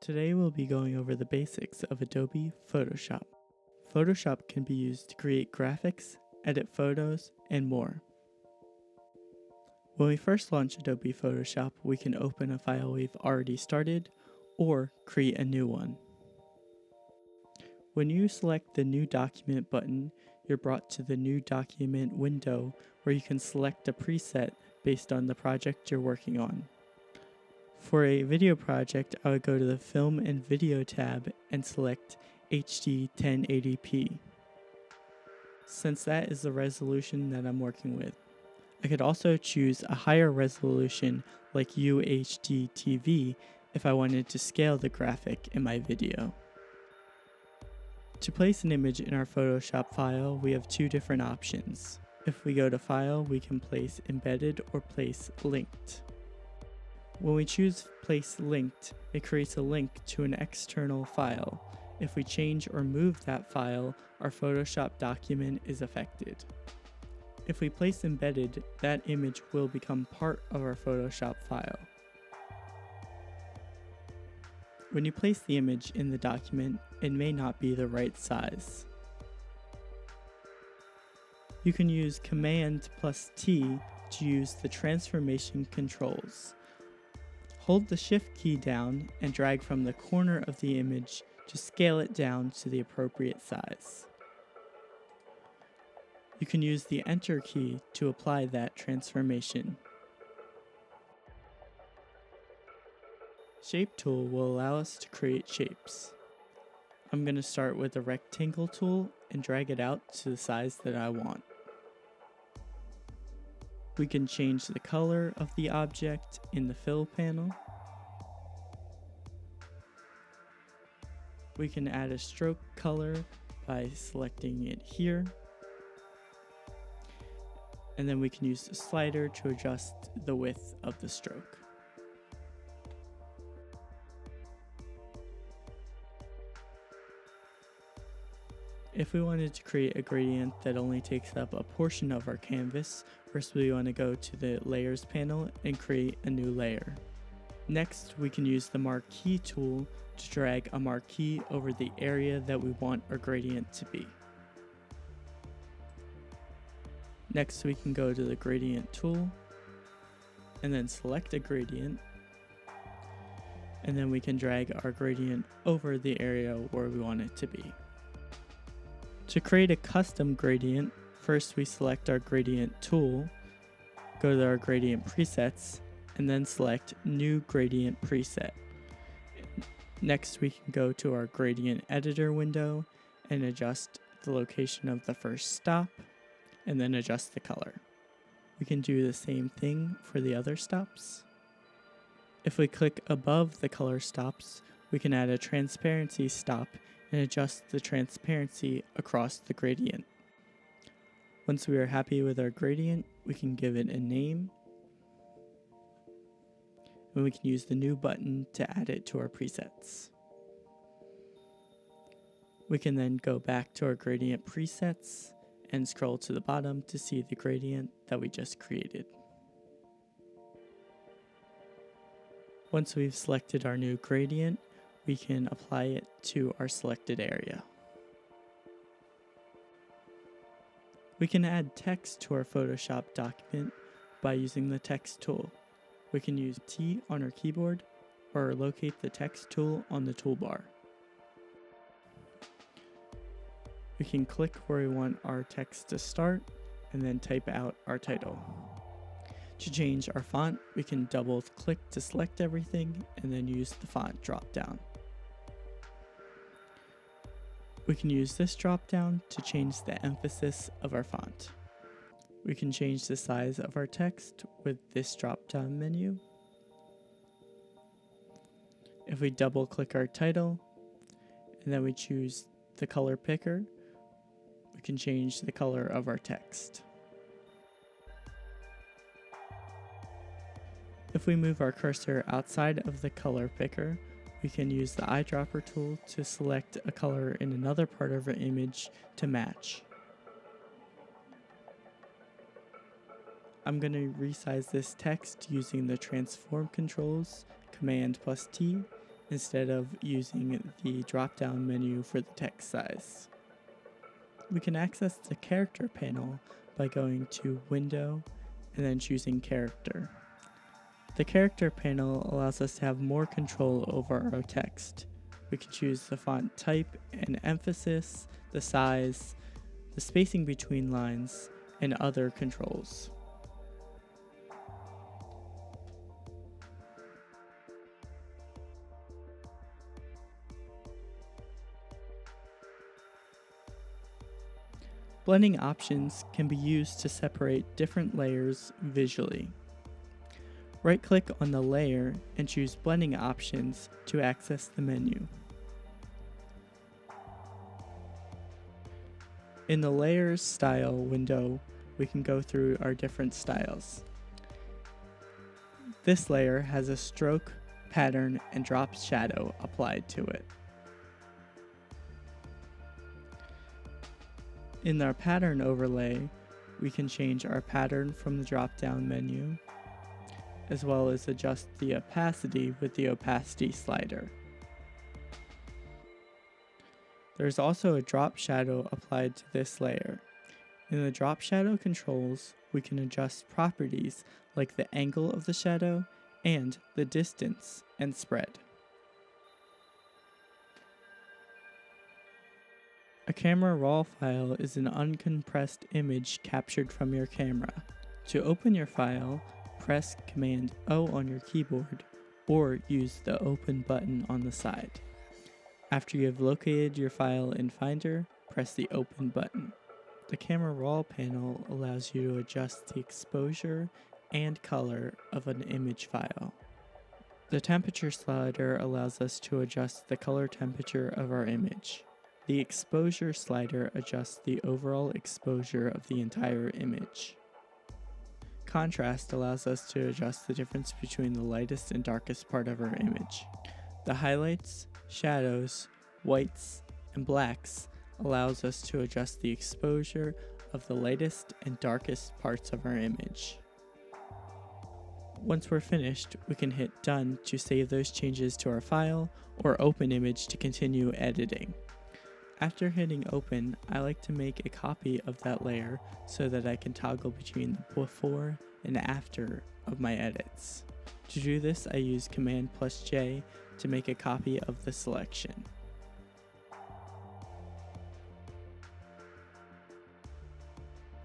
Today we'll be going over the basics of Adobe Photoshop. Photoshop can be used to create graphics, edit photos, and more. When we first launch Adobe Photoshop, we can open a file we've already started or create a new one. When you select the New Document button, you're brought to the New Document window where you can select a preset based on the project you're working on. For a video project, I would go to the Film and Video tab and select HD 1080p, since that is the resolution that I'm working with. I could also choose a higher resolution like UHD TV if I wanted to scale the graphic in my video. To place an image in our Photoshop file, we have two different options. If we go to File, we can place Embedded or place Linked. When we choose Place Linked, it creates a link to an external file. If we change or move that file, our Photoshop document is affected. If we place Embedded, that image will become part of our Photoshop file. When you place the image in the document, it may not be the right size. You can use Command+T to use the transformation controls. Hold the Shift key down and drag from the corner of the image to scale it down to the appropriate size. You can use the Enter key to apply that transformation. Shape tool will allow us to create shapes. I'm going to start with the rectangle tool and drag it out to the size that I want. We can change the color of the object in the fill panel. We can add a stroke color by selecting it here. And then we can use the slider to adjust the width of the stroke. If we wanted to create a gradient that only takes up a portion of our canvas, first we want to go to the Layers panel and create a new layer. Next, we can use the Marquee tool to drag a marquee over the area that we want our gradient to be. Next, we can go to the Gradient tool and then select a gradient, and then we can drag our gradient over the area where we want it to be. To create a custom gradient, first we select our Gradient tool, go to our Gradient presets, and then select New Gradient Preset. Next, we can go to our Gradient Editor window and adjust the location of the first stop, and then adjust the color. We can do the same thing for the other stops. If we click above the color stops, we can add a transparency stop and adjust the transparency across the gradient. Once we are happy with our gradient, we can give it a name, and we can use the New button to add it to our presets. We can then go back to our gradient presets and scroll to the bottom to see the gradient that we just created. Once we've selected our new gradient, we can apply it to our selected area. We can add text to our Photoshop document by using the Text tool. We can use T on our keyboard or locate the Text tool on the toolbar. We can click where we want our text to start and then type out our title. To change our font, we can double click to select everything and then use the font drop down. We can use this drop down to change the emphasis of our font. We can change the size of our text with this drop down menu. If we double click our title and then we choose the color picker, we can change the color of our text. If we move our cursor outside of the color picker, we can use the eyedropper tool to select a color in another part of our image to match. I'm going to resize this text using the transform controls, Command+T, instead of using the drop-down menu for the text size. We can access the character panel by going to Window and then choosing Character. The character panel allows us to have more control over our text. We can choose the font type and emphasis, the size, the spacing between lines, and other controls. Blending options can be used to separate different layers visually. Right-click on the layer and choose Blending Options to access the menu. In the Layers Style window, we can go through our different styles. This layer has a stroke, pattern, and drop shadow applied to it. In our pattern overlay, we can change our pattern from the drop-down menu, as well as adjust the opacity with the opacity slider. There's also a drop shadow applied to this layer. In the drop shadow controls, we can adjust properties like the angle of the shadow and the distance and spread. A camera raw file is an uncompressed image captured from your camera. To open your file, press Command O on your keyboard or use the Open button on the side. After you have located your file in Finder, press the Open button. The Camera Raw panel allows you to adjust the exposure and color of an image file. The Temperature slider allows us to adjust the color temperature of our image. The Exposure slider adjusts the overall exposure of the entire image. Contrast allows us to adjust the difference between the lightest and darkest part of our image. The Highlights, Shadows, Whites, and Blacks allows us to adjust the exposure of the lightest and darkest parts of our image. Once we're finished, we can hit Done to save those changes to our file, or Open Image to continue editing. After hitting Open, I like to make a copy of that layer so that I can toggle between the before and after of my edits. To do this, I use Command+J to make a copy of the selection.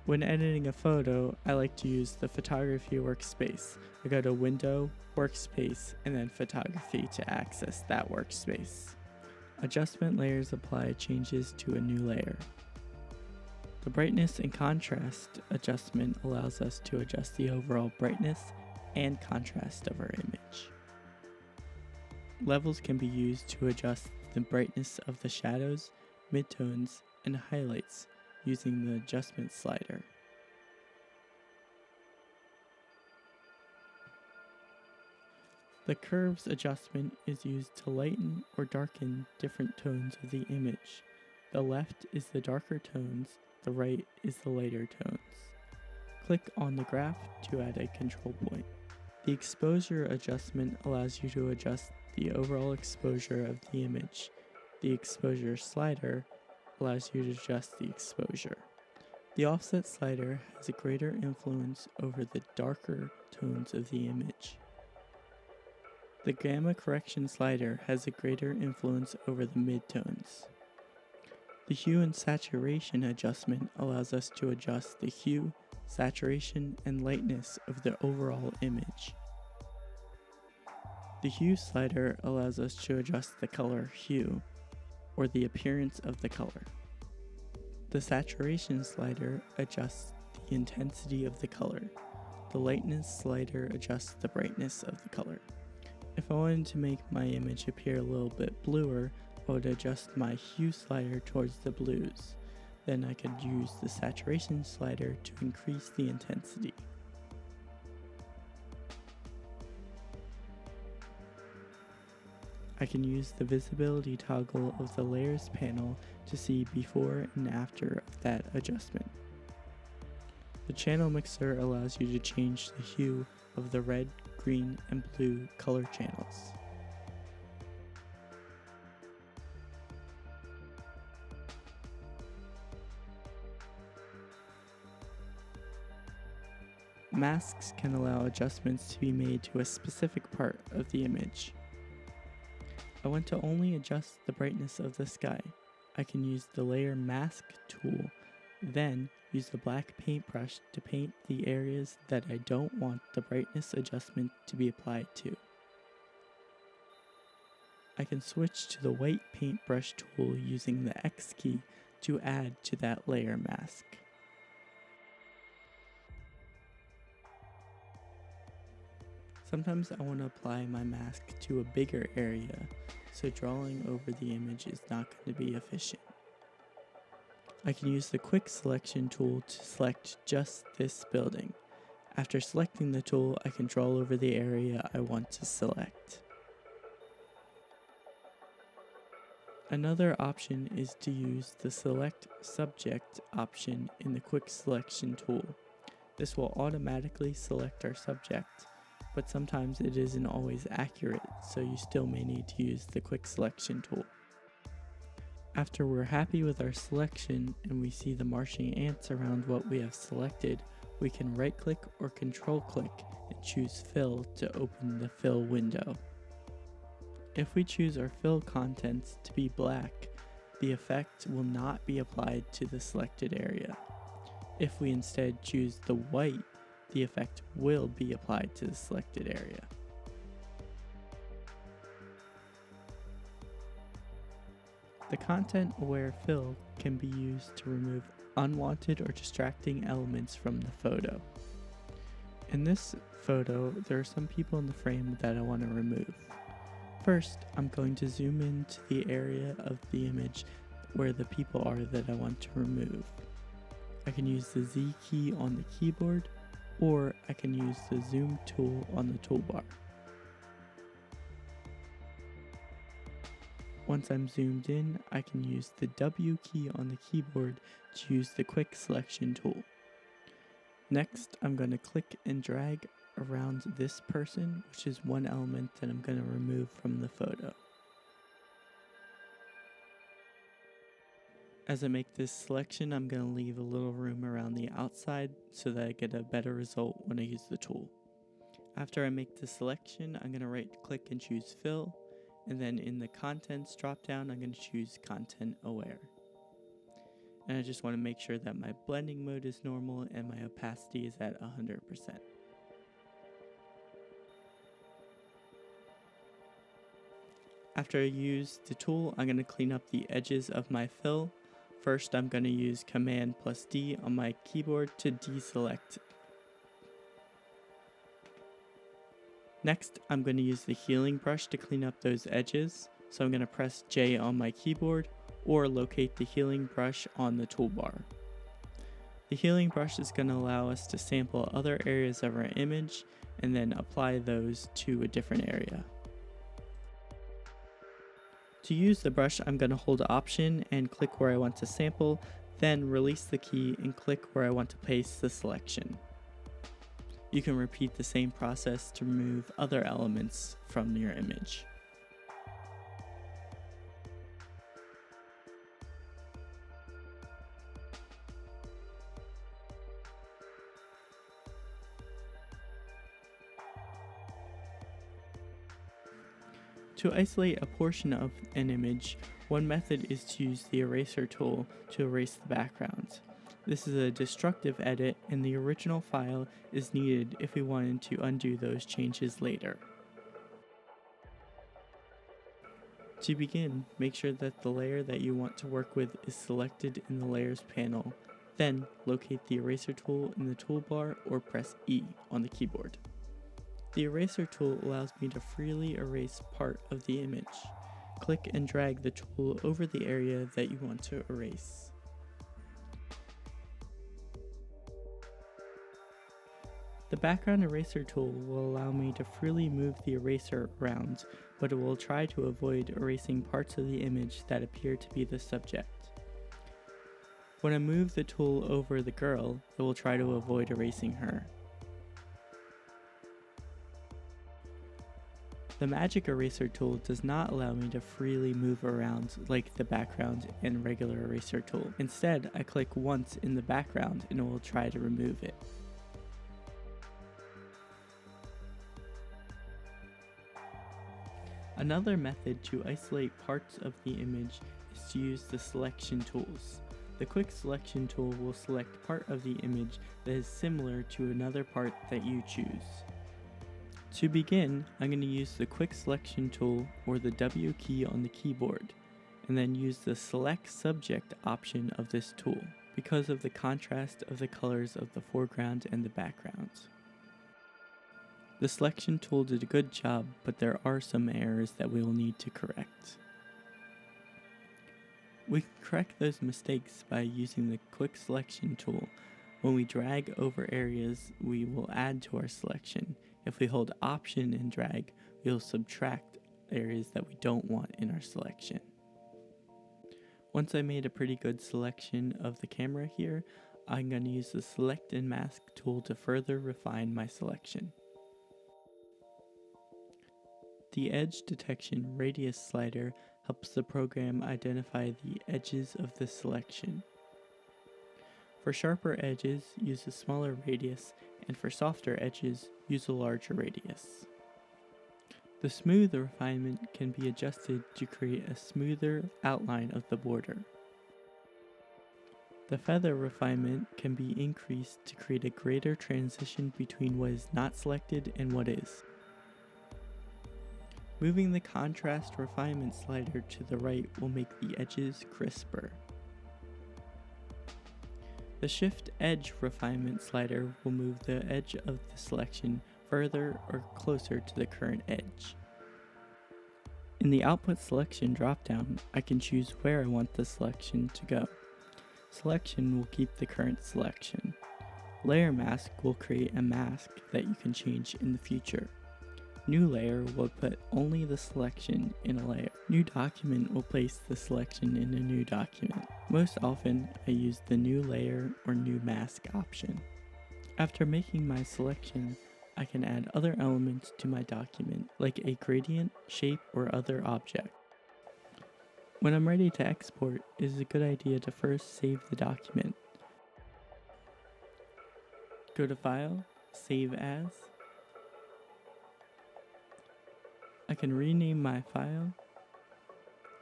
When editing a photo, I like to use the Photography workspace. I go to Window, Workspace, and then Photography to access that workspace. Adjustment layers apply changes to a new layer. The brightness and contrast adjustment allows us to adjust the overall brightness and contrast of our image. Levels can be used to adjust the brightness of the shadows, midtones, and highlights using the adjustment slider. The curves adjustment is used to lighten or darken different tones of the image. The left is the darker tones, the right is the lighter tones. Click on the graph to add a control point. The exposure adjustment allows you to adjust the overall exposure of the image. The exposure slider allows you to adjust the exposure. The offset slider has a greater influence over the darker tones of the image. The gamma correction slider has a greater influence over the midtones. The hue and saturation adjustment allows us to adjust the hue, saturation, and lightness of the overall image. The hue slider allows us to adjust the color hue, or the appearance of the color. The saturation slider adjusts the intensity of the color. The lightness slider adjusts the brightness of the color. If I wanted to make my image appear a little bit bluer, I would adjust my hue slider towards the blues. Then I could use the saturation slider to increase the intensity. I can use the visibility toggle of the layers panel to see before and after of that adjustment. The channel mixer allows you to change the hue of the red, green, and blue color channels. Masks can allow adjustments to be made to a specific part of the image. I want to only adjust the brightness of the sky. I can use the Layer Mask tool, then use the black paintbrush to paint the areas that I don't want the brightness adjustment to be applied to. I can switch to the white paintbrush tool using the X key to add to that layer mask. Sometimes I want to apply my mask to a bigger area, so drawing over the image is not going to be efficient. I can use the quick selection tool to select just this building. After selecting the tool, I can draw over the area I want to select. Another option is to use the Select Subject option in the quick selection tool. This will automatically select our subject, but sometimes it isn't always accurate, so you still may need to use the quick selection tool. After we're happy with our selection and we see the marching ants around what we have selected, we can right-click or control-click and choose Fill to open the Fill window. If we choose our fill contents to be black, the effect will not be applied to the selected area. If we instead choose the white, the effect will be applied to the selected area. The content-aware fill can be used to remove unwanted or distracting elements from the photo. In this photo, there are some people in the frame that I want to remove. First, I'm going to zoom into the area of the image where the people are that I want to remove. I can use the Z key on the keyboard, or I can use the zoom tool on the toolbar. Once I'm zoomed in, I can use the W key on the keyboard to use the quick selection tool. Next, I'm going to click and drag around this person, which is one element that I'm going to remove from the photo. As I make this selection, I'm going to leave a little room around the outside so that I get a better result when I use the tool. After I make the selection, I'm going to right click and choose Fill, and then in the Contents dropdown, I'm going to choose Content Aware. And I just want to make sure that my blending mode is normal and my opacity is at 100%. After I use the tool, I'm going to clean up the edges of my fill. First, I'm going to use Command+D on my keyboard to deselect. Next, I'm going to use the healing brush to clean up those edges. So I'm going to press J on my keyboard or locate the healing brush on the toolbar. The healing brush is going to allow us to sample other areas of our image and then apply those to a different area. To use the brush, I'm going to hold Option and click where I want to sample, then release the key and click where I want to paste the selection. You can repeat the same process to remove other elements from your image. To isolate a portion of an image, one method is to use the eraser tool to erase the background. This is a destructive edit, and the original file is needed if we wanted to undo those changes later. To begin, make sure that the layer that you want to work with is selected in the Layers panel. Then, locate the eraser tool in the toolbar or press E on the keyboard. The eraser tool allows me to freely erase part of the image. Click and drag the tool over the area that you want to erase. The background eraser tool will allow me to freely move the eraser around, but it will try to avoid erasing parts of the image that appear to be the subject. When I move the tool over the girl, it will try to avoid erasing her. The magic eraser tool does not allow me to freely move around like the background and regular eraser tool. Instead, I click once in the background and it will try to remove it. Another method to isolate parts of the image is to use the selection tools. The quick selection tool will select part of the image that is similar to another part that you choose. To begin, I'm going to use the quick selection tool or the W key on the keyboard, and then use the select subject option of this tool because of the contrast of the colors of the foreground and the backgrounds. The selection tool did a good job, but there are some errors that we will need to correct. We can correct those mistakes by using the quick selection tool. When we drag over areas, we will add to our selection. If we hold Option and drag, we will subtract areas that we don't want in our selection. Once I made a pretty good selection of the camera here, I'm going to use the Select and Mask tool to further refine my selection. The Edge Detection Radius slider helps the program identify the edges of the selection. For sharper edges, use a smaller radius, and for softer edges, use a larger radius. The Smooth refinement can be adjusted to create a smoother outline of the border. The Feather refinement can be increased to create a greater transition between what is not selected and what is. Moving the Contrast refinement slider to the right will make the edges crisper. The Shift Edge refinement slider will move the edge of the selection further or closer to the current edge. In the Output Selection dropdown, I can choose where I want the selection to go. Selection will keep the current selection. Layer Mask will create a mask that you can change in the future. New Layer will put only the selection in a layer. New Document will place the selection in a new document. Most often, I use the New Layer or New Mask option. After making my selection, I can add other elements to my document, like a gradient, shape, or other object. When I'm ready to export, it is a good idea to first save the document. Go to File, Save As. I can rename my file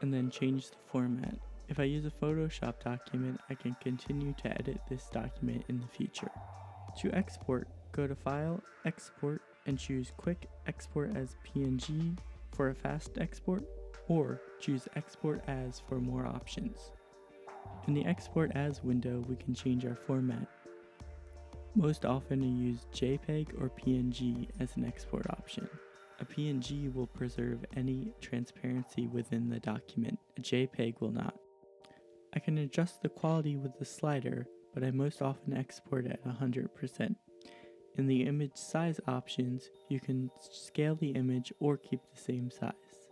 and then change the format. If I use a Photoshop document, I can continue to edit this document in the future. To export, go to File, Export, and choose Quick Export as PNG for a fast export, or choose Export As for more options. In the Export As window, we can change our format. Most often I use JPEG or PNG as an export option. A PNG will preserve any transparency within the document, a JPEG will not. I can adjust the quality with the slider, but I most often export at 100%. In the image size options, you can scale the image or keep the same size.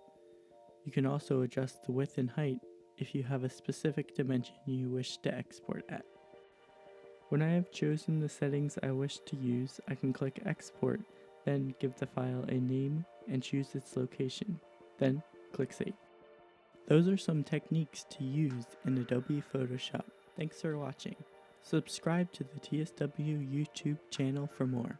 You can also adjust the width and height if you have a specific dimension you wish to export at. When I have chosen the settings I wish to use, I can click Export, then give the file a name and choose its location, then click Save. Those are some techniques to use in Adobe Photoshop. Thanks for watching. Subscribe to the TSW YouTube channel for more.